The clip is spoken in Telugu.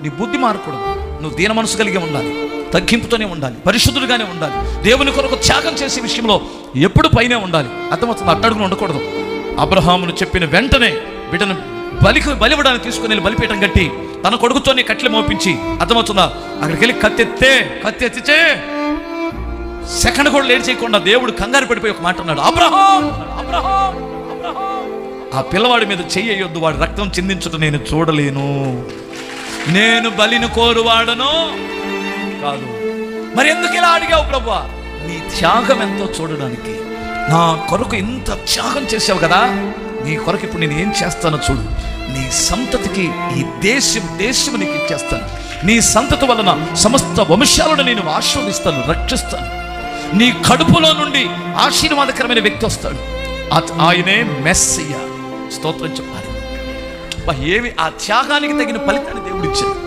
నీ బుద్ధి మారకూడదు. నువ్వు దీన మనసు కలిగి ఉండాలి, తగ్గింపుతోనే ఉండాలి, పరిశుద్ధుడుగానే ఉండాలి, దేవుని కొరకు త్యాగం చేసే విషయంలో ఎప్పుడు పైనే ఉండాలి. అర్థమవుతుంది? అట్టడుగున ఉండకూడదు. అబ్రహామును చెప్పిన వెంటనే బిడ్డను బలివ్వడానికి తీసుకుని వెళ్ళి బలిపీఠం కట్టి తన కొడుకుతోనే కట్టెలు మోపించి, అర్థమవుతుందా, అక్కడికి వెళ్ళి కత్తి ఎత్తితే సెకండ్ కూడా లేట్ చేయకుండా దేవుడు కంగారు పడిపోయి ఒక మాట అన్నాడు, అబ్రహాం అబ్రహాం అబ్రహాం. ఆ పిల్లవాడి మీద చెయ్యొద్దు, వాడి రక్తం చిందించుట నేను చూడలేను, నేను బలిని కోరువాడను కాదు. మరి ఎందుకు ఇలా అడిగావు ప్రభువా? నీ త్యాగం ఎంతో చూడడానికి. నా కొరకు ఇంత త్యాగం చేసావు కదా, నీ కొరకు ఇప్పుడు నేను ఏం చేస్తానో చూడు. నీ సంతతికి ఈ దేశం నీకు ఇచ్చేస్తాను. నీ సంతతి వలన సమస్త వంశాలను నేను ఆశీర్వదిస్తాను, రక్షిస్తాను. నీ కడుపులో నుండి ఆశీర్వాదకరమైన వ్యక్తి వస్తాడు, ఆయనే మెస్సియా. స్తోత్రం చెప్పాలి. ఏమి ఆ త్యాగానికి తగిన ఫలితాన్ని దేవుడు ఇచ్చాడు.